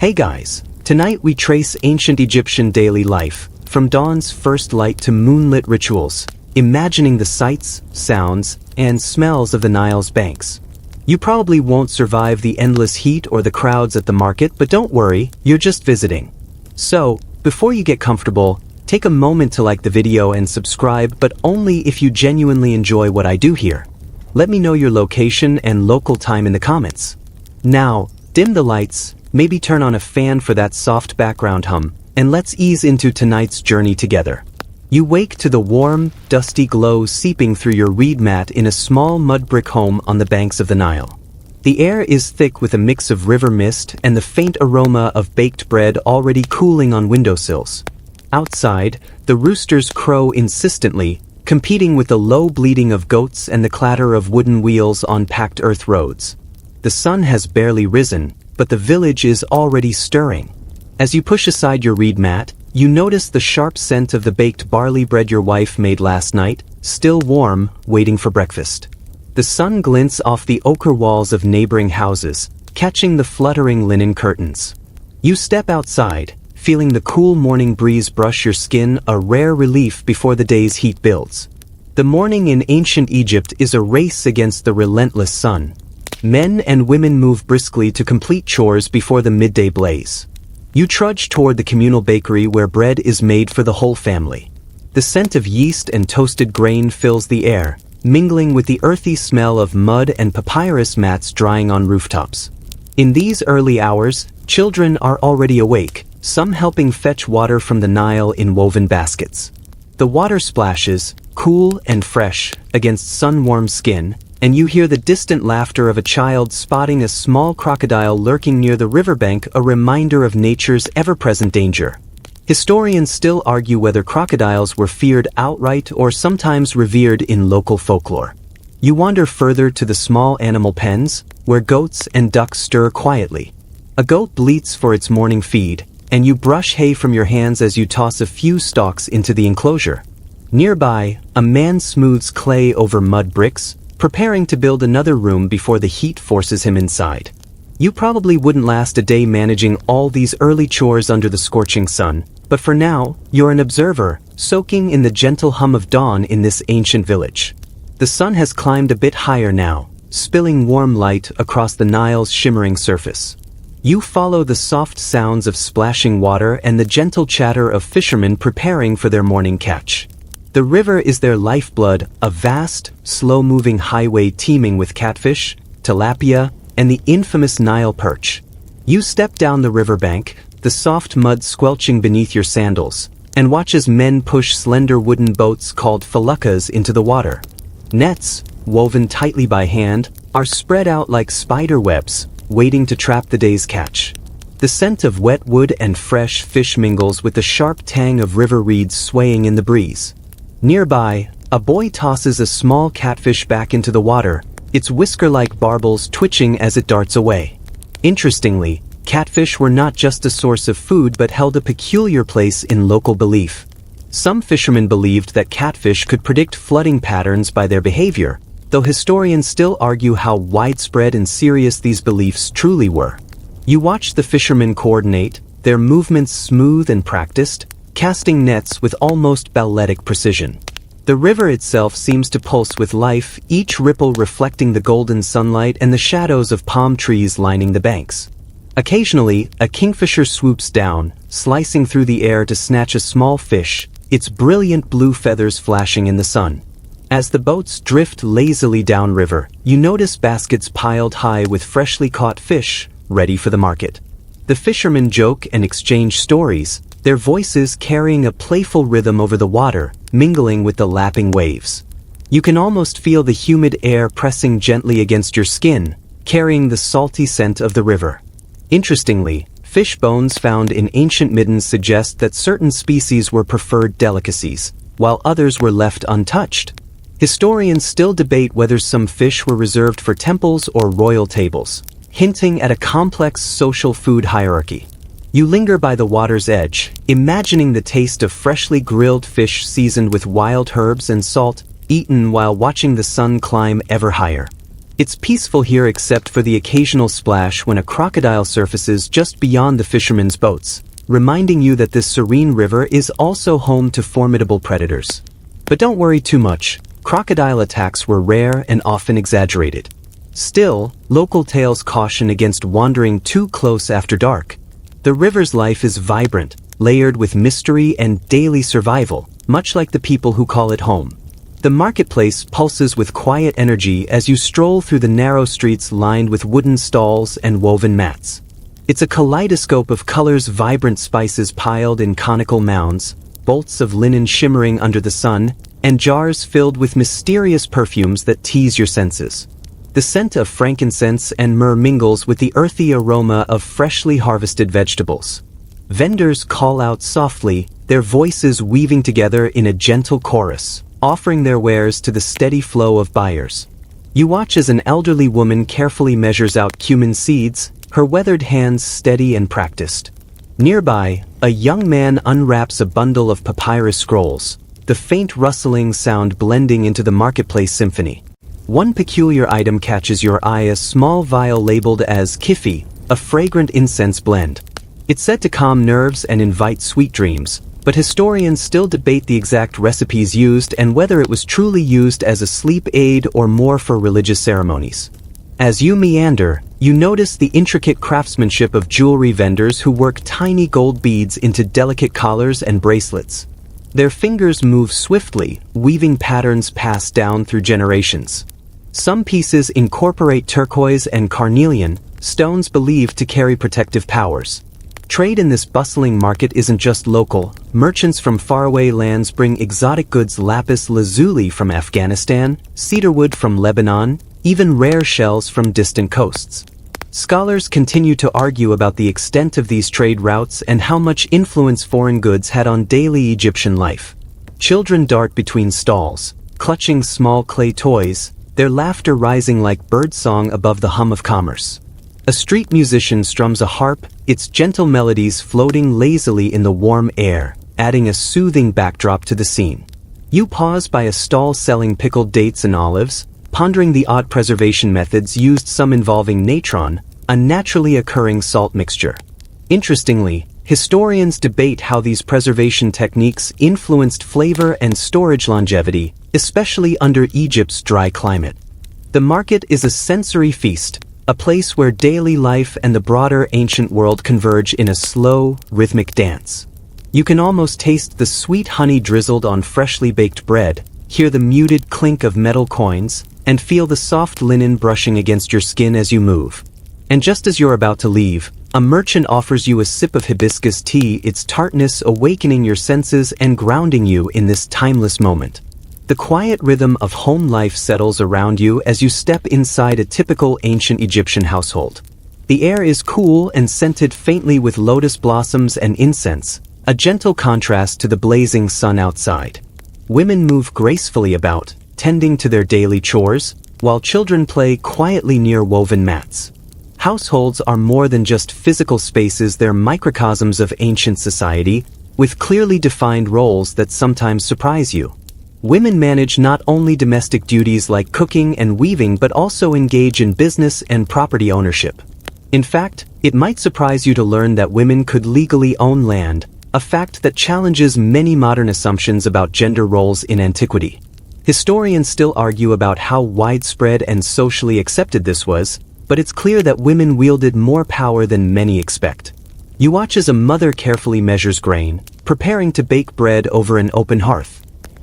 Hey guys, tonight we trace ancient Egyptian daily life, from dawn's first light to moonlit rituals, imagining the sights, sounds, and smells of the Nile's banks. You probably won't survive the endless heat or the crowds at the market, but don't worry, you're just visiting. So, before you get comfortable, take a moment to like the video and subscribe, but only if you genuinely enjoy what I do here. Let me know your location and local time in the comments. Now, dim the lights, maybe turn on a fan for that soft background hum, and let's ease into tonight's journey together. You wake to the warm, dusty glow seeping through your reed mat in a small mud brick home on the banks of the Nile. The air is thick with a mix of river mist and the faint aroma of baked bread already cooling on windowsills. Outside, the roosters crow insistently, competing with the low bleating of goats and the clatter of wooden wheels on packed earth roads. The sun has barely risen, but the village is already stirring. As you push aside your reed mat, you notice the sharp scent of the baked barley bread your wife made last night, still warm, waiting for breakfast. The sun glints off the ochre walls of neighboring houses, catching the fluttering linen curtains. You step outside, feeling the cool morning breeze brush your skin, a rare relief before the day's heat builds. The morning in ancient Egypt is a race against the relentless sun. Men and women move briskly to complete chores before the midday blaze. You trudge toward the communal bakery where bread is made for the whole family. The scent of yeast and toasted grain fills the air, mingling with the earthy smell of mud and papyrus mats drying on rooftops. In these early hours, children are already awake, some helping fetch water from the Nile in woven baskets. The water splashes, cool and fresh, against sun-warmed skin, and you hear the distant laughter of a child spotting a small crocodile lurking near the riverbank, a reminder of nature's ever-present danger. Historians still argue whether crocodiles were feared outright or sometimes revered in local folklore. You wander further to the small animal pens, where goats and ducks stir quietly. A goat bleats for its morning feed, and you brush hay from your hands as you toss a few stalks into the enclosure. Nearby, a man smooths clay over mud bricks, preparing to build another room before the heat forces him inside. You probably wouldn't last a day managing all these early chores under the scorching sun, but for now, you're an observer, soaking in the gentle hum of dawn in this ancient village. The sun has climbed a bit higher now, spilling warm light across the Nile's shimmering surface. You follow the soft sounds of splashing water and the gentle chatter of fishermen preparing for their morning catch. The river is their lifeblood, a vast, slow-moving highway teeming with catfish, tilapia, and the infamous Nile perch. You step down the riverbank, the soft mud squelching beneath your sandals, and watch as men push slender wooden boats called feluccas into the water. Nets, woven tightly by hand, are spread out like spider webs, waiting to trap the day's catch. The scent of wet wood and fresh fish mingles with the sharp tang of river reeds swaying in the breeze. Nearby, a boy tosses a small catfish back into the water, its whisker-like barbels twitching as it darts away. Interestingly, catfish were not just a source of food but held a peculiar place in local belief. Some fishermen believed that catfish could predict flooding patterns by their behavior, though historians still argue how widespread and serious these beliefs truly were. You watch the fishermen coordinate, their movements smooth and practiced, casting nets with almost balletic precision. The river itself seems to pulse with life, each ripple reflecting the golden sunlight and the shadows of palm trees lining the banks. Occasionally, a kingfisher swoops down, slicing through the air to snatch a small fish, its brilliant blue feathers flashing in the sun. As the boats drift lazily downriver, you notice baskets piled high with freshly caught fish, ready for the market. The fishermen joke and exchange stories, their voices carrying a playful rhythm over the water, mingling with the lapping waves. You can almost feel the humid air pressing gently against your skin, carrying the salty scent of the river. Interestingly, fish bones found in ancient middens suggest that certain species were preferred delicacies, while others were left untouched. Historians still debate whether some fish were reserved for temples or royal tables, hinting at a complex social food hierarchy. You linger by the water's edge, imagining the taste of freshly grilled fish seasoned with wild herbs and salt, eaten while watching the sun climb ever higher. It's peaceful here except for the occasional splash when a crocodile surfaces just beyond the fishermen's boats, reminding you that this serene river is also home to formidable predators. But don't worry too much, crocodile attacks were rare and often exaggerated. Still, local tales caution against wandering too close after dark. The river's life is vibrant, layered with mystery and daily survival, much like the people who call it home. The marketplace pulses with quiet energy as you stroll through the narrow streets lined with wooden stalls and woven mats. It's a kaleidoscope of colors, vibrant spices piled in conical mounds, bolts of linen shimmering under the sun, and jars filled with mysterious perfumes that tease your senses. The scent of frankincense and myrrh mingles with the earthy aroma of freshly harvested vegetables. Vendors call out softly, their voices weaving together in a gentle chorus, offering their wares to the steady flow of buyers. You watch as an elderly woman carefully measures out cumin seeds, her weathered hands steady and practiced. Nearby, a young man unwraps a bundle of papyrus scrolls, the faint rustling sound blending into the marketplace symphony. One peculiar item catches your eye, a small vial labeled as Kifi, a fragrant incense blend. It's said to calm nerves and invite sweet dreams, but historians still debate the exact recipes used and whether it was truly used as a sleep aid or more for religious ceremonies. As you meander, you notice the intricate craftsmanship of jewelry vendors who work tiny gold beads into delicate collars and bracelets. Their fingers move swiftly, weaving patterns passed down through generations. Some pieces incorporate turquoise and carnelian, stones believed to carry protective powers. Trade in this bustling market isn't just local. Merchants from faraway lands bring exotic goods, lapis lazuli from Afghanistan, cedarwood from Lebanon, even rare shells from distant coasts. Scholars continue to argue about the extent of these trade routes and how much influence foreign goods had on daily Egyptian life. Children dart between stalls, clutching small clay toys, their laughter rising like birdsong above the hum of commerce. A street musician strums a harp, its gentle melodies floating lazily in the warm air, adding a soothing backdrop to the scene. You pause by a stall selling pickled dates and olives, pondering the odd preservation methods used, some involving natron, a naturally occurring salt mixture. Interestingly, historians debate how these preservation techniques influenced flavor and storage longevity, especially under Egypt's dry climate. The market is a sensory feast, a place where daily life and the broader ancient world converge in a slow, rhythmic dance. You can almost taste the sweet honey drizzled on freshly baked bread, hear the muted clink of metal coins, and feel the soft linen brushing against your skin as you move. And just as you're about to leave, a merchant offers you a sip of hibiscus tea, its tartness awakening your senses and grounding you in this timeless moment. The quiet rhythm of home life settles around you as you step inside a typical ancient Egyptian household. The air is cool and scented faintly with lotus blossoms and incense, a gentle contrast to the blazing sun outside. Women move gracefully about, tending to their daily chores, while children play quietly near woven mats. Households are more than just physical spaces, they're microcosms of ancient society, with clearly defined roles that sometimes surprise you. Women manage not only domestic duties like cooking and weaving but also engage in business and property ownership. In fact, it might surprise you to learn that women could legally own land, a fact that challenges many modern assumptions about gender roles in antiquity. Historians still argue about how widespread and socially accepted this was, but it's clear that women wielded more power than many expect. You watch as a mother carefully measures grain, preparing to bake bread over an open hearth.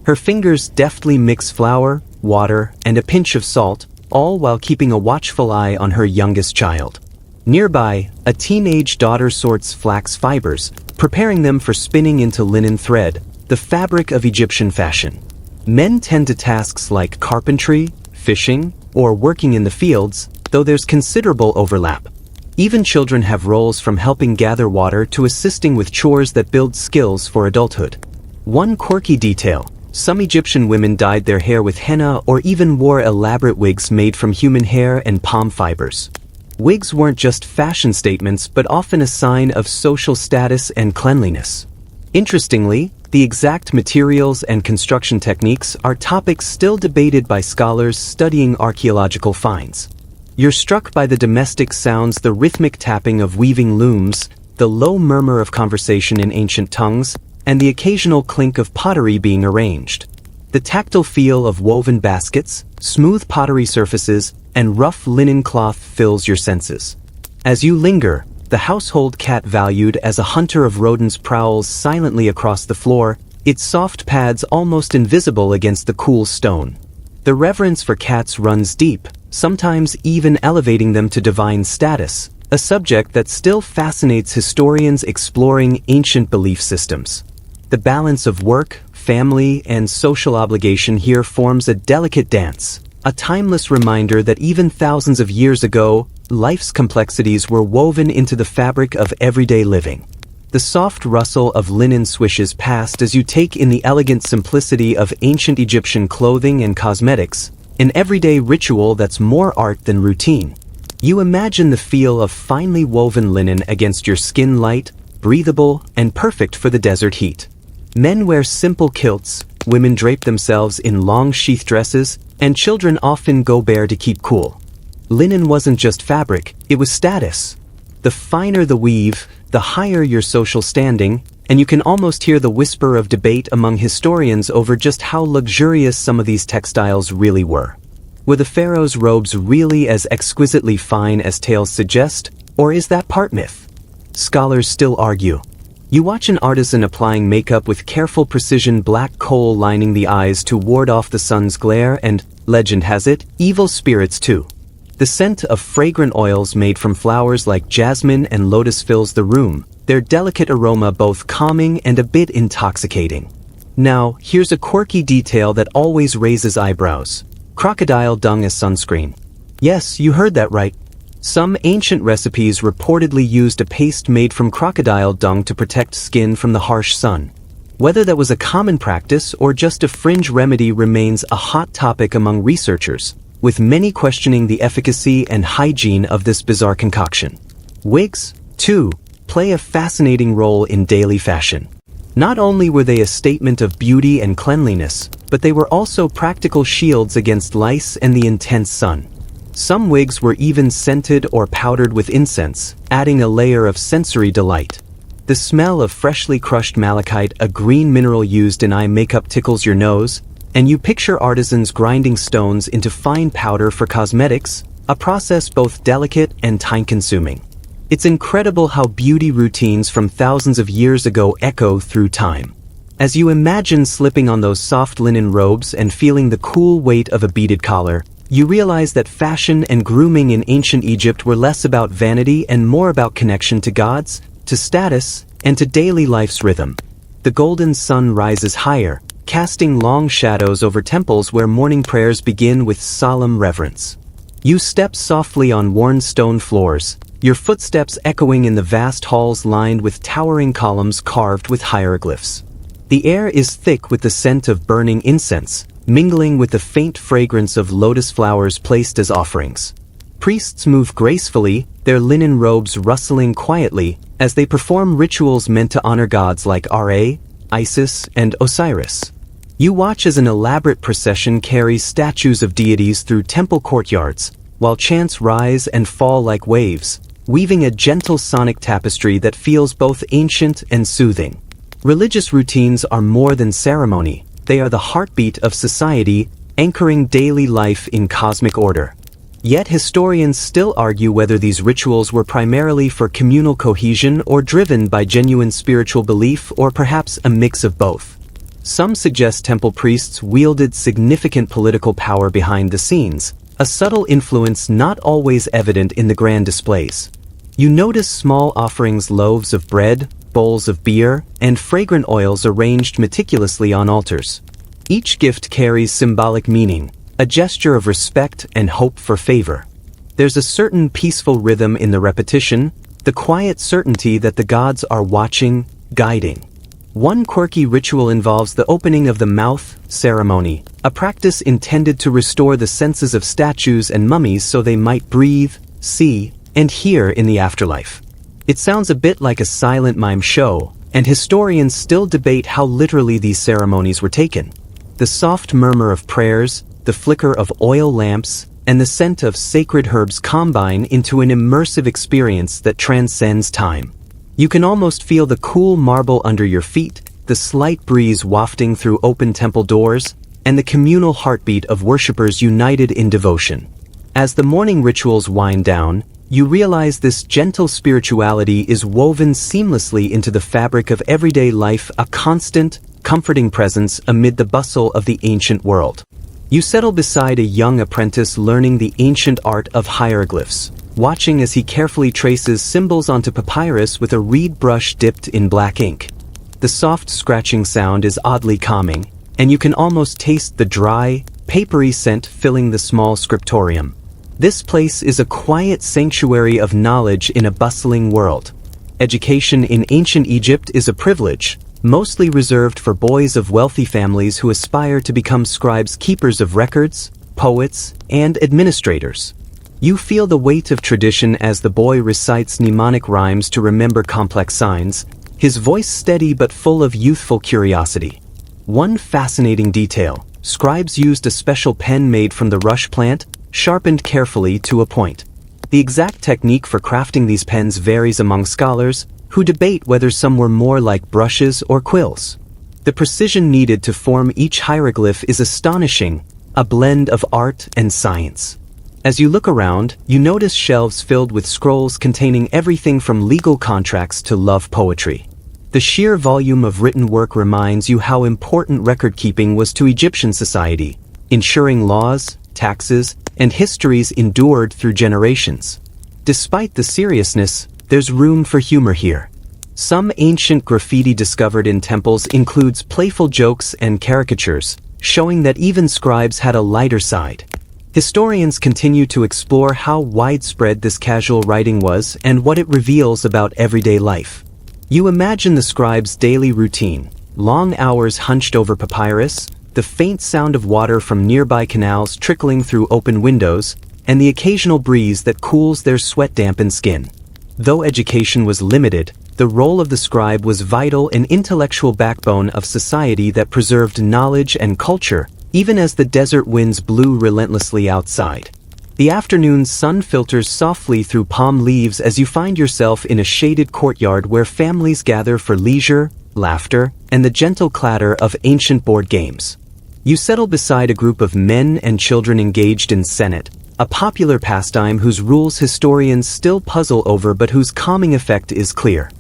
Her fingers deftly mix flour, water, and a pinch of salt, all while keeping a watchful eye on her youngest child. Nearby, a teenage daughter sorts flax fibers, preparing them for spinning into linen thread, the fabric of Egyptian fashion. Men tend to tasks like carpentry, fishing, or working in the fields, though there's considerable overlap. Even children have roles from helping gather water to assisting with chores that build skills for adulthood. One quirky detail: some Egyptian women dyed their hair with henna or even wore elaborate wigs made from human hair and palm fibers. Wigs weren't just fashion statements but often a sign of social status and cleanliness. Interestingly, The exact materials and construction techniques are topics still debated by scholars studying archaeological finds. You're struck by the domestic sounds, the rhythmic tapping of weaving looms, the low murmur of conversation in ancient tongues, and the occasional clink of pottery being arranged. The tactile feel of woven baskets, smooth pottery surfaces, and rough linen cloth fills your senses. As you linger, the household cat, valued as a hunter of rodents, prowls silently across the floor, its soft pads almost invisible against the cool stone. The reverence for cats runs deep, sometimes even elevating them to divine status, a subject that still fascinates historians exploring ancient belief systems. The balance of work, family, and social obligation here forms a delicate dance, a timeless reminder that even thousands of years ago, life's complexities were woven into the fabric of everyday living. The soft rustle of linen swishes past as you take in the elegant simplicity of ancient Egyptian clothing and cosmetics, an everyday ritual that's more art than routine. You imagine the feel of finely woven linen against your skin, light, breathable, and perfect for the desert heat. Men wear simple kilts, women drape themselves in long sheath dresses, and children often go bare to keep cool. Linen wasn't just fabric, it was status. The finer the weave, the higher your social standing, and you can almost hear the whisper of debate among historians over just how luxurious some of these textiles really were. Were the pharaoh's robes really as exquisitely fine as tales suggest, or is that part myth? Scholars still argue. You watch an artisan applying makeup with careful precision, black coal lining the eyes to ward off the sun's glare, and, legend has it, evil spirits too. The scent of fragrant oils made from flowers like jasmine and lotus fills the room, their delicate aroma both calming and a bit intoxicating. Now, here's a quirky detail that always raises eyebrows. Crocodile dung as sunscreen. Yes, you heard that right. Some ancient recipes reportedly used a paste made from crocodile dung to protect skin from the harsh sun. Whether that was a common practice or just a fringe remedy remains a hot topic among researchers, with many questioning the efficacy and hygiene of this bizarre concoction. Wigs, too, play a fascinating role in daily fashion. Not only were they a statement of beauty and cleanliness, but they were also practical shields against lice and the intense sun. Some wigs were even scented or powdered with incense, adding a layer of sensory delight. The smell of freshly crushed malachite, a green mineral used in eye makeup, tickles your nose, and you picture artisans grinding stones into fine powder for cosmetics, a process both delicate and time-consuming. It's incredible how beauty routines from thousands of years ago echo through time. As you imagine slipping on those soft linen robes and feeling the cool weight of a beaded collar, you realize that fashion and grooming in ancient Egypt were less about vanity and more about connection to gods, to status, and to daily life's rhythm. The golden sun rises higher, casting long shadows over temples where morning prayers begin with solemn reverence. You step softly on worn stone floors, your footsteps echoing in the vast halls lined with towering columns carved with hieroglyphs. The air is thick with the scent of burning incense, mingling with the faint fragrance of lotus flowers placed as offerings. Priests move gracefully, their linen robes rustling quietly, as they perform rituals meant to honor gods like Ra, Isis, and Osiris. You watch as an elaborate procession carries statues of deities through temple courtyards, while chants rise and fall like waves, weaving a gentle sonic tapestry that feels both ancient and soothing. Religious routines are more than ceremony. They are the heartbeat of society, anchoring daily life in cosmic order. Yet historians still argue whether these rituals were primarily for communal cohesion or driven by genuine spiritual belief, or perhaps a mix of both. Some suggest temple priests wielded significant political power behind the scenes, a subtle influence not always evident in the grand displays. You notice small offerings, loaves of bread, bowls of beer, and fragrant oils arranged meticulously on altars. Each gift carries symbolic meaning, a gesture of respect and hope for favor. There's a certain peaceful rhythm in the repetition, the quiet certainty that the gods are watching, guiding. One quirky ritual involves the opening of the mouth ceremony, a practice intended to restore the senses of statues and mummies so they might breathe, see, and hear in the afterlife. It sounds a bit like a silent mime show, and historians still debate how literally these ceremonies were taken. The soft murmur of prayers, the flicker of oil lamps, and the scent of sacred herbs combine into an immersive experience that transcends time. You can almost feel the cool marble under your feet, the slight breeze wafting through open temple doors, and the communal heartbeat of worshippers united in devotion. As the morning rituals wind down, you realize this gentle spirituality is woven seamlessly into the fabric of everyday life, a constant, comforting presence amid the bustle of the ancient world. You settle beside a young apprentice learning the ancient art of hieroglyphs, watching as he carefully traces symbols onto papyrus with a reed brush dipped in black ink. The soft scratching sound is oddly calming, and you can almost taste the dry, papery scent filling the small scriptorium. This place is a quiet sanctuary of knowledge in a bustling world. Education in ancient Egypt is a privilege, mostly reserved for boys of wealthy families who aspire to become scribes, keepers of records, poets, and administrators. You feel the weight of tradition as the boy recites mnemonic rhymes to remember complex signs, his voice steady but full of youthful curiosity. One fascinating detail: scribes used a special pen made from the rush plant, sharpened carefully to a point. The exact technique for crafting these pens varies among scholars, who debate whether some were more like brushes or quills. The precision needed to form each hieroglyph is astonishing, a blend of art and science. As you look around, you notice shelves filled with scrolls containing everything from legal contracts to love poetry. The sheer volume of written work reminds you how important record-keeping was to Egyptian society, ensuring laws, taxes, and histories endured through generations. Despite the seriousness, there's room for humor here. Some ancient graffiti discovered in temples includes playful jokes and caricatures, showing that even scribes had a lighter side. Historians continue to explore how widespread this casual writing was and what it reveals about everyday life. You imagine the scribe's daily routine: long hours hunched over papyrus, the faint sound of water from nearby canals trickling through open windows, and the occasional breeze that cools their sweat-dampened skin. Though education was limited, the role of the scribe was vital, an intellectual backbone of society that preserved knowledge and culture, even as the desert winds blew relentlessly outside. The afternoon sun filters softly through palm leaves as you find yourself in a shaded courtyard where families gather for leisure, laughter, and the gentle clatter of ancient board games. You settle beside a group of men and children engaged in Senet, a popular pastime whose rules historians still puzzle over but whose calming effect is clear.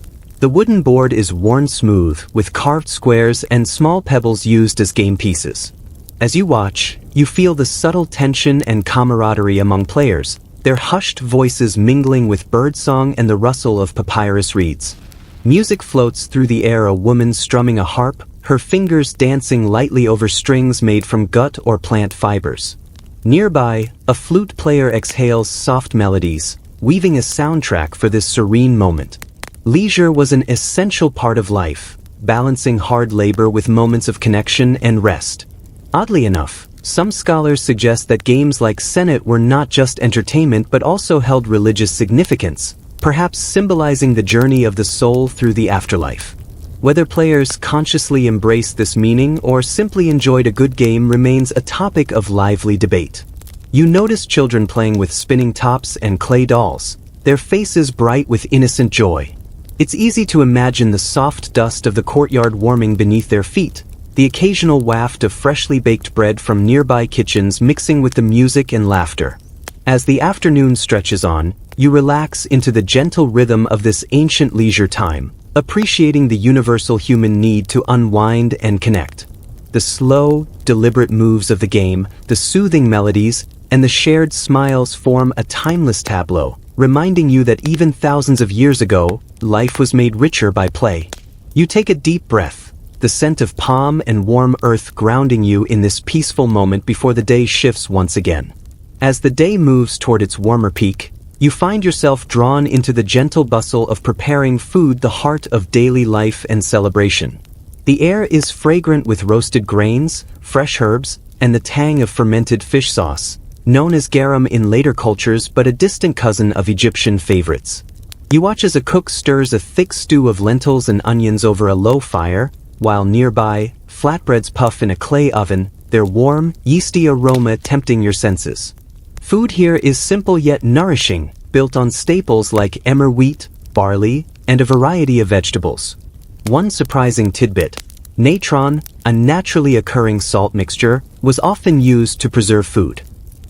The wooden board is worn smooth, with carved squares and small pebbles used as game pieces. As you watch, you feel the subtle tension and camaraderie among players, their hushed voices mingling with birdsong and the rustle of papyrus reeds. Music floats through the air, a woman strumming a harp, her fingers dancing lightly over strings made from gut or plant fibers. Nearby, a flute player exhales soft melodies, weaving a soundtrack for this serene moment. Leisure was an essential part of life, balancing hard labor with moments of connection and rest. Oddly enough, some scholars suggest that games like Senet were not just entertainment but also held religious significance, perhaps symbolizing the journey of the soul through the afterlife. Whether players consciously embraced this meaning or simply enjoyed a good game remains a topic of lively debate. You notice children playing with spinning tops and clay dolls, their faces bright with innocent joy. It's easy to imagine the soft dust of the courtyard warming beneath their feet, the occasional waft of freshly baked bread from nearby kitchens mixing with the music and laughter. As the afternoon stretches on, you relax into the gentle rhythm of this ancient leisure time, appreciating the universal human need to unwind and connect. The slow, deliberate moves of the game, the soothing melodies, and the shared smiles form a timeless tableau, reminding you that even thousands of years ago, life was made richer by play. You take a deep breath, the scent of palm and warm earth grounding you in this peaceful moment before the day shifts once again. As the day moves toward its warmer peak, you find yourself drawn into the gentle bustle of preparing food, the heart of daily life and celebration. The air is fragrant with roasted grains, fresh herbs, and the tang of fermented fish sauce, known as garum in later cultures but a distant cousin of Egyptian favorites. You watch as a cook stirs a thick stew of lentils and onions over a low fire, while nearby, flatbreads puff in a clay oven, their warm, yeasty aroma tempting your senses. Food here is simple yet nourishing, built on staples like emmer wheat, barley, and a variety of vegetables. One surprising tidbit: natron, a naturally occurring salt mixture, was often used to preserve food.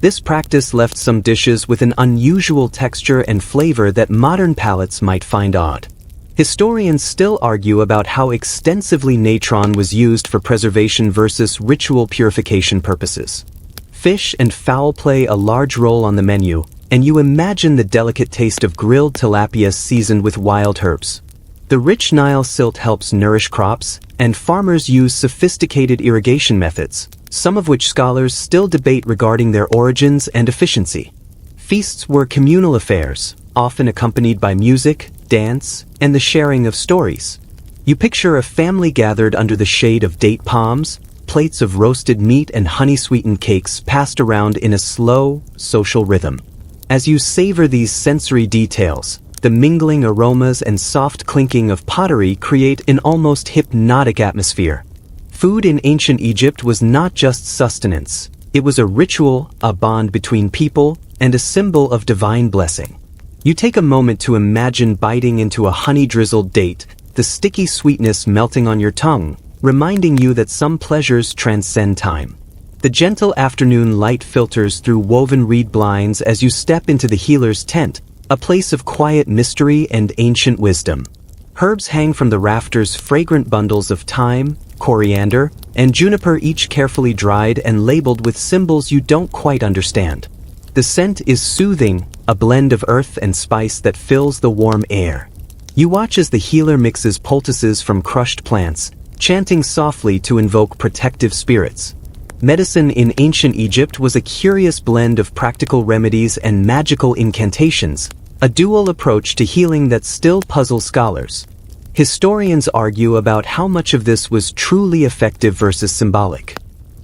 This practice left some dishes with an unusual texture and flavor that modern palates might find odd. Historians still argue about how extensively natron was used for preservation versus ritual purification purposes. Fish and fowl play a large role on the menu, and you imagine the delicate taste of grilled tilapia seasoned with wild herbs. The rich Nile silt helps nourish crops, and farmers use sophisticated irrigation methods, some of which scholars still debate regarding their origins and efficiency. Feasts were communal affairs, often accompanied by music, dance, and the sharing of stories. You picture a family gathered under the shade of date palms, plates of roasted meat and honey-sweetened cakes passed around in a slow, social rhythm. As you savor these sensory details, the mingling aromas and soft clinking of pottery create an almost hypnotic atmosphere. Food in ancient Egypt was not just sustenance. It was a ritual, a bond between people, and a symbol of divine blessing. You take a moment to imagine biting into a honey-drizzled date, the sticky sweetness melting on your tongue, reminding you that some pleasures transcend time. The gentle afternoon light filters through woven reed blinds as you step into the healer's tent, a place of quiet mystery and ancient wisdom. Herbs hang from the rafters, fragrant bundles of thyme, coriander, and juniper, each carefully dried and labeled with symbols you don't quite understand. The scent is soothing, a blend of earth and spice that fills the warm air. You watch as the healer mixes poultices from crushed plants, chanting softly to invoke protective spirits. Medicine in ancient Egypt was a curious blend of practical remedies and magical incantations, a dual approach to healing that still puzzles scholars. Historians argue about how much of this was truly effective versus symbolic.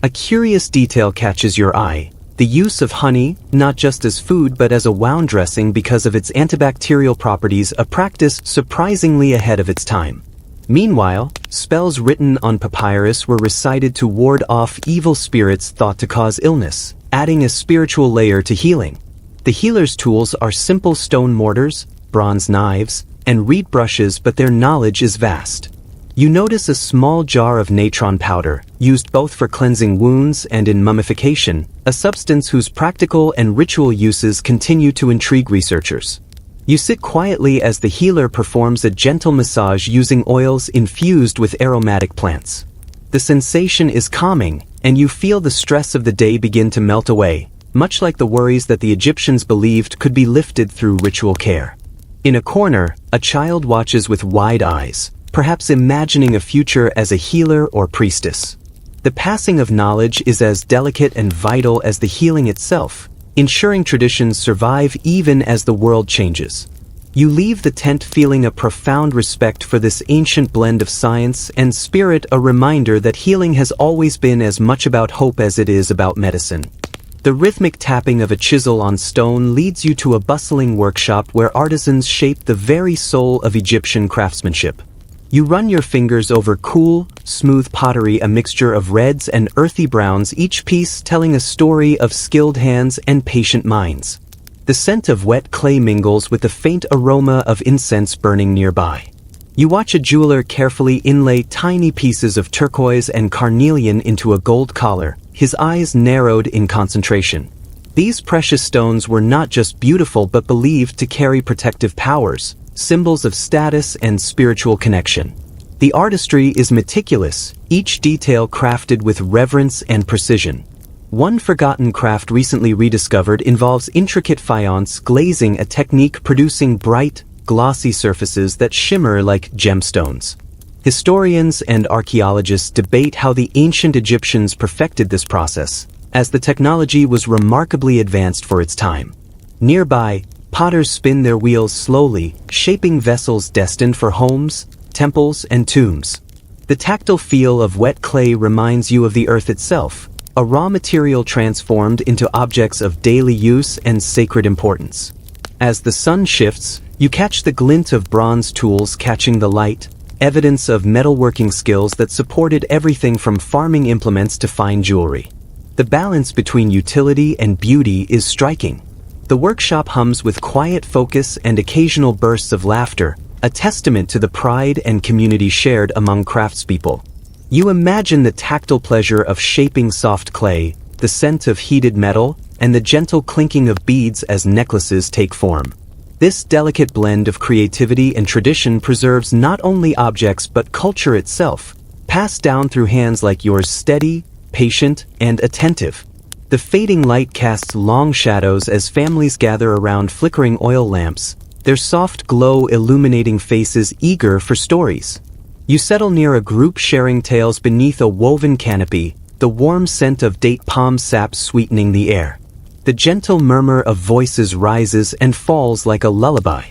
A curious detail catches your eye: the use of honey, not just as food but as a wound dressing because of its antibacterial properties, a practice surprisingly ahead of its time. Meanwhile, spells written on papyrus were recited to ward off evil spirits thought to cause illness, adding a spiritual layer to healing. The healer's tools are simple stone mortars, bronze knives, and reed brushes, but their knowledge is vast. You notice a small jar of natron powder, used both for cleansing wounds and in mummification, a substance whose practical and ritual uses continue to intrigue researchers. You sit quietly as the healer performs a gentle massage using oils infused with aromatic plants. The sensation is calming, and you feel the stress of the day begin to melt away, much like the worries that the Egyptians believed could be lifted through ritual care. In a corner, a child watches with wide eyes, perhaps imagining a future as a healer or priestess. The passing of knowledge is as delicate and vital as the healing itself, ensuring traditions survive even as the world changes. You leave the tent feeling a profound respect for this ancient blend of science and spirit, a reminder that healing has always been as much about hope as it is about medicine. The rhythmic tapping of a chisel on stone leads you to a bustling workshop where artisans shape the very soul of Egyptian craftsmanship. You run your fingers over cool, smooth pottery, a mixture of reds and earthy browns, each piece telling a story of skilled hands and patient minds. The scent of wet clay mingles with the faint aroma of incense burning nearby. You watch a jeweler carefully inlay tiny pieces of turquoise and carnelian into a gold collar, his eyes narrowed in concentration. These precious stones were not just beautiful but believed to carry protective powers, symbols of status and spiritual connection. The artistry is meticulous, each detail crafted with reverence and precision. One forgotten craft recently rediscovered involves intricate faience glazing, a technique producing bright, glossy surfaces that shimmer like gemstones. Historians and archaeologists debate how the ancient Egyptians perfected this process, as the technology was remarkably advanced for its time. Nearby, potters spin their wheels slowly, shaping vessels destined for homes, temples, and tombs. The tactile feel of wet clay reminds you of the earth itself, a raw material transformed into objects of daily use and sacred importance. As the sun shifts, you catch the glint of bronze tools catching the light, evidence of metalworking skills that supported everything from farming implements to fine jewelry. The balance between utility and beauty is striking. The workshop hums with quiet focus and occasional bursts of laughter, a testament to the pride and community shared among craftspeople. You imagine the tactile pleasure of shaping soft clay, the scent of heated metal, and the gentle clinking of beads as necklaces take form. This delicate blend of creativity and tradition preserves not only objects but culture itself, passed down through hands like yours, steady, patient, and attentive. The fading light casts long shadows as families gather around flickering oil lamps, their soft glow illuminating faces eager for stories. You settle near a group sharing tales beneath a woven canopy, the warm scent of date palm sap sweetening the air. The gentle murmur of voices rises and falls like a lullaby.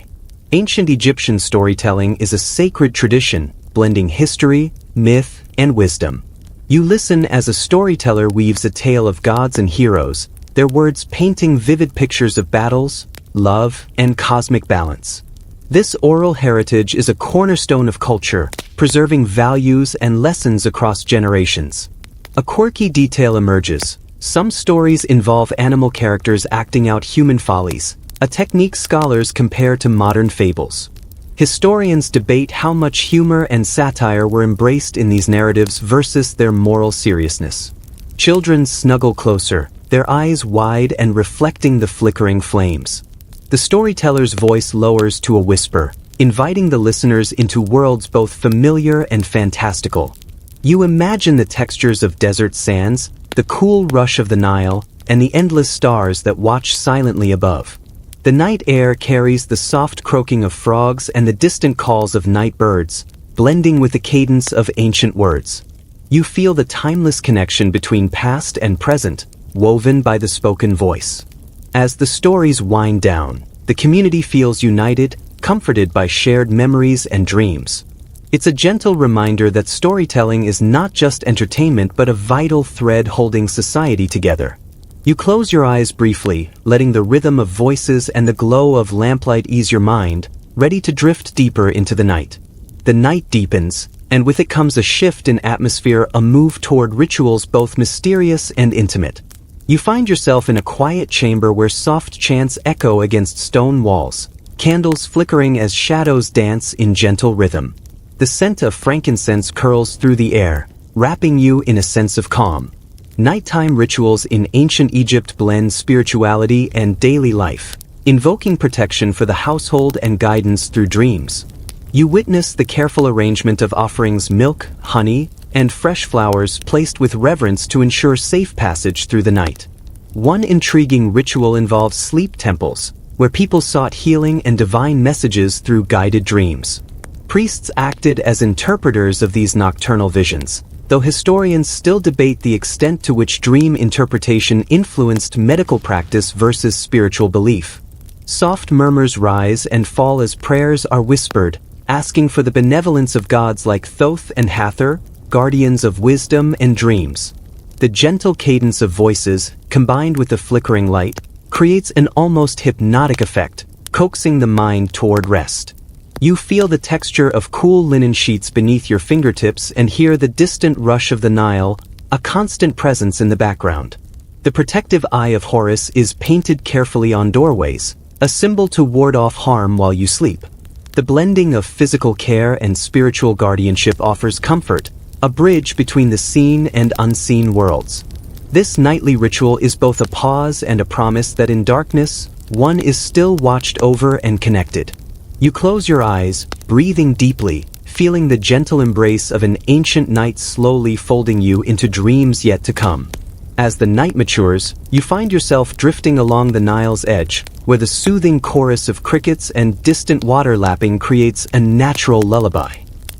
Ancient Egyptian storytelling is a sacred tradition, blending history, myth, and wisdom. You listen as a storyteller weaves a tale of gods and heroes, their words painting vivid pictures of battles, love, and cosmic balance. This oral heritage is a cornerstone of culture, preserving values and lessons across generations. A quirky detail emerges. Some stories involve animal characters acting out human follies, a technique scholars compare to modern fables. Historians debate how much humor and satire were embraced in these narratives versus their moral seriousness. Children snuggle closer, their eyes wide and reflecting the flickering flames. The storyteller's voice lowers to a whisper, inviting the listeners into worlds both familiar and fantastical. You imagine the textures of desert sands, the cool rush of the Nile, and the endless stars that watch silently above. The night air carries the soft croaking of frogs and the distant calls of night birds, blending with the cadence of ancient words. You feel the timeless connection between past and present, woven by the spoken voice. As the stories wind down, the community feels united, comforted by shared memories and dreams. It's a gentle reminder that storytelling is not just entertainment but a vital thread holding society together. You close your eyes briefly, letting the rhythm of voices and the glow of lamplight ease your mind, ready to drift deeper into the night. The night deepens, and with it comes a shift in atmosphere, a move toward rituals both mysterious and intimate. You find yourself in a quiet chamber where soft chants echo against stone walls, candles flickering as shadows dance in gentle rhythm. The scent of frankincense curls through the air, wrapping you in a sense of calm. Nighttime rituals in ancient Egypt blend spirituality and daily life, invoking protection for the household and guidance through dreams. You witness the careful arrangement of offerings, milk, honey, and fresh flowers placed with reverence to ensure safe passage through the night. One intriguing ritual involves sleep temples, where people sought healing and divine messages through guided dreams. Priests acted as interpreters of these nocturnal visions, though historians still debate the extent to which dream interpretation influenced medical practice versus spiritual belief. Soft murmurs rise and fall as prayers are whispered, asking for the benevolence of gods like Thoth and Hathor, guardians of wisdom and dreams. The gentle cadence of voices, combined with the flickering light, creates an almost hypnotic effect, coaxing the mind toward rest. You feel the texture of cool linen sheets beneath your fingertips and hear the distant rush of the Nile, a constant presence in the background. The protective eye of Horus is painted carefully on doorways, a symbol to ward off harm while you sleep. The blending of physical care and spiritual guardianship offers comfort, a bridge between the seen and unseen worlds. This nightly ritual is both a pause and a promise that in darkness, one is still watched over and connected. You close your eyes, breathing deeply, feeling the gentle embrace of an ancient night slowly folding you into dreams yet to come. As the night matures, you find yourself drifting along the Nile's edge, where the soothing chorus of crickets and distant water lapping creates a natural lullaby.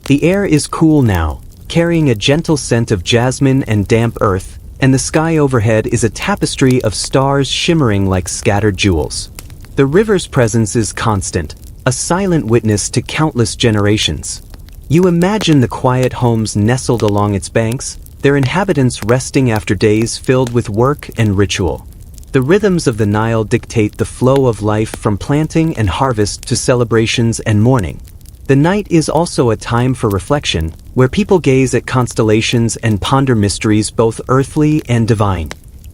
The air is cool now, carrying a gentle scent of jasmine and damp earth, and the sky overhead is a tapestry of stars shimmering like scattered jewels. The river's presence is constant, a silent witness to countless generations. You imagine the quiet homes nestled along its banks, their inhabitants resting after days filled with work and ritual. The rhythms of the Nile dictate the flow of life from planting and harvest to celebrations and mourning. The night is also a time for reflection, where people gaze at constellations and ponder mysteries both earthly and divine.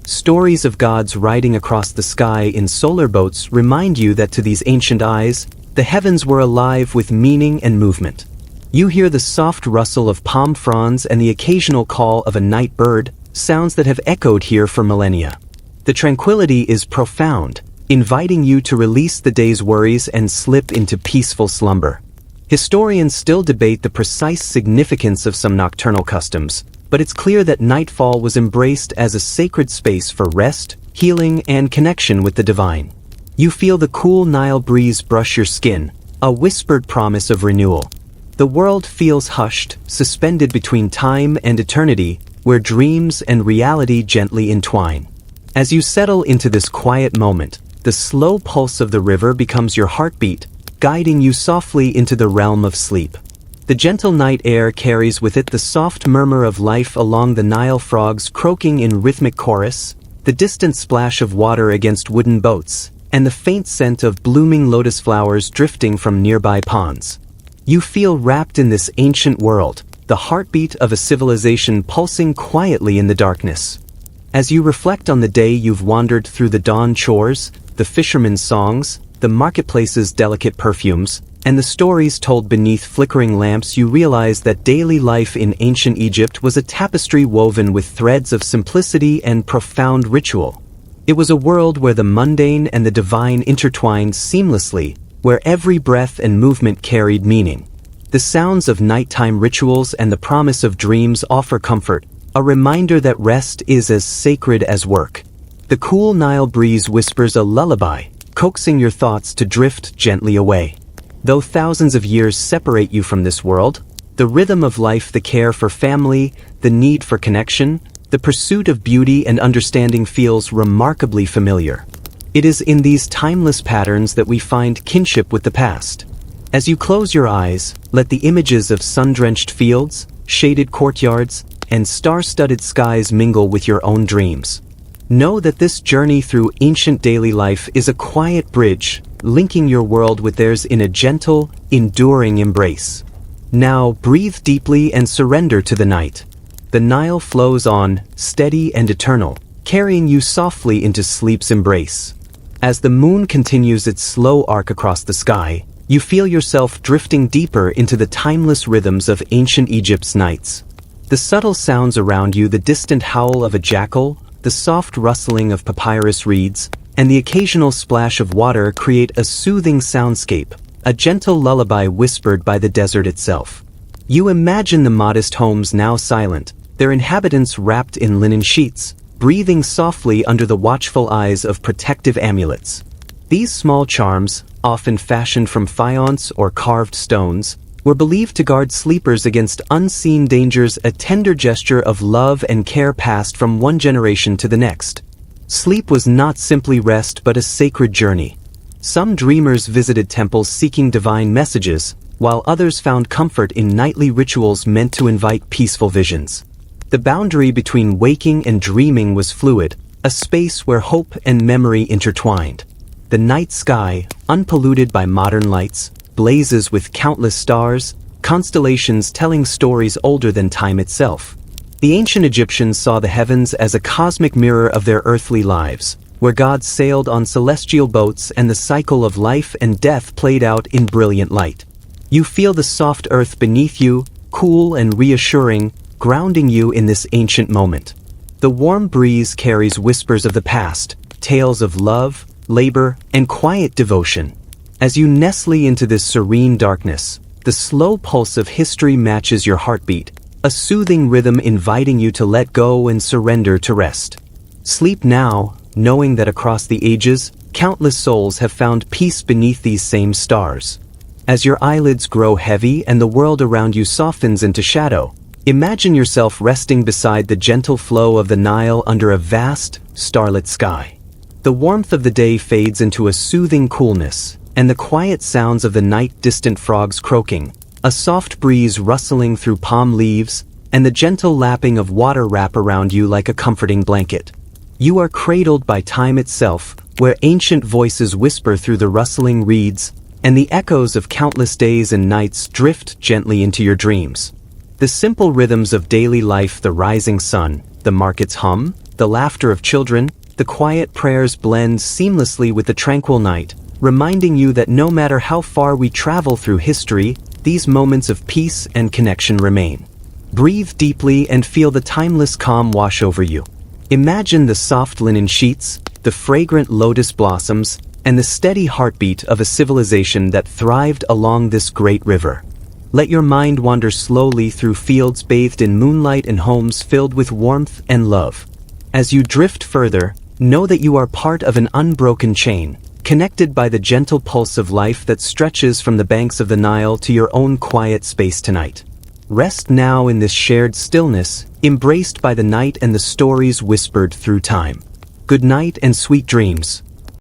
Stories of gods riding across the sky in solar boats remind you that to these ancient eyes, the heavens were alive with meaning and movement. You hear the soft rustle of palm fronds and the occasional call of a night bird, sounds that have echoed here for millennia. The tranquility is profound, inviting you to release the day's worries and slip into peaceful slumber. Historians still debate the precise significance of some nocturnal customs, but it's clear that nightfall was embraced as a sacred space for rest, healing, and connection with the divine. You feel the cool Nile breeze brush your skin, a whispered promise of renewal. The world feels hushed, suspended between time and eternity, where dreams and reality gently entwine. As you settle into this quiet moment, the slow pulse of the river becomes your heartbeat, guiding you softly into the realm of sleep. The gentle night air carries with it the soft murmur of life along the Nile, frogs croaking in rhythmic chorus, the distant splash of water against wooden boats, and the faint scent of blooming lotus flowers drifting from nearby ponds. You feel wrapped in this ancient world, the heartbeat of a civilization pulsing quietly in the darkness. As you reflect on the day you've wandered through the dawn chores, the fishermen's songs, the marketplace's delicate perfumes, and the stories told beneath flickering lamps, you realize that daily life in ancient Egypt was a tapestry woven with threads of simplicity and profound ritual. It was a world where the mundane and the divine intertwined seamlessly, where every breath and movement carried meaning. The sounds of nighttime rituals and the promise of dreams offer comfort, a reminder that rest is as sacred as work. The cool Nile breeze whispers a lullaby, coaxing your thoughts to drift gently away. Though thousands of years separate you from this world, the rhythm of life, the care for family, the need for connection, the pursuit of beauty and understanding feels remarkably familiar. It is in these timeless patterns that we find kinship with the past. As you close your eyes, let the images of sun-drenched fields, shaded courtyards, and star-studded skies mingle with your own dreams. Know that this journey through ancient daily life is a quiet bridge, linking your world with theirs in a gentle, enduring embrace. Now breathe deeply and surrender to the night. The Nile flows on, steady and eternal, carrying you softly into sleep's embrace. As the moon continues its slow arc across the sky, you feel yourself drifting deeper into the timeless rhythms of ancient Egypt's nights. The subtle sounds around you, the distant howl of a jackal, the soft rustling of papyrus reeds, and the occasional splash of water create a soothing soundscape, a gentle lullaby whispered by the desert itself. You imagine the modest homes now silent, their inhabitants wrapped in linen sheets, breathing softly under the watchful eyes of protective amulets. These small charms, often fashioned from faience or carved stones, were believed to guard sleepers against unseen dangers, a tender gesture of love and care passed from one generation to the next. Sleep was not simply rest but a sacred journey. Some dreamers visited temples seeking divine messages, while others found comfort in nightly rituals meant to invite peaceful visions. The boundary between waking and dreaming was fluid, a space where hope and memory intertwined. The night sky, unpolluted by modern lights, blazes with countless stars, constellations telling stories older than time itself. The ancient Egyptians saw the heavens as a cosmic mirror of their earthly lives, where gods sailed on celestial boats and the cycle of life and death played out in brilliant light. You feel the soft earth beneath you, cool and reassuring, grounding you in this ancient moment. The warm breeze carries whispers of the past, tales of love, labor, and quiet devotion. As you nestle into this serene darkness, the slow pulse of history matches your heartbeat, a soothing rhythm inviting you to let go and surrender to rest. Sleep now, knowing that across the ages, countless souls have found peace beneath these same stars. As your eyelids grow heavy and the world around you softens into shadow, imagine yourself resting beside the gentle flow of the Nile under a vast, starlit sky. The warmth of the day fades into a soothing coolness, and the quiet sounds of the night, distant frogs croaking, a soft breeze rustling through palm leaves, and the gentle lapping of water wrap around you like a comforting blanket. You are cradled by time itself, where ancient voices whisper through the rustling reeds, and the echoes of countless days and nights drift gently into your dreams. The simple rhythms of daily life, the rising sun, the market's hum, the laughter of children, the quiet prayers blend seamlessly with the tranquil night, reminding you that no matter how far we travel through history, these moments of peace and connection remain. Breathe deeply and feel the timeless calm wash over you. Imagine the soft linen sheets, the fragrant lotus blossoms, and the steady heartbeat of a civilization that thrived along this great river. Let your mind wander slowly through fields bathed in moonlight and homes filled with warmth and love. As you drift further, know that you are part of an unbroken chain, connected by the gentle pulse of life that stretches from the banks of the Nile to your own quiet space tonight. Rest now in this shared stillness, embraced by the night and the stories whispered through time. Good night and sweet dreams.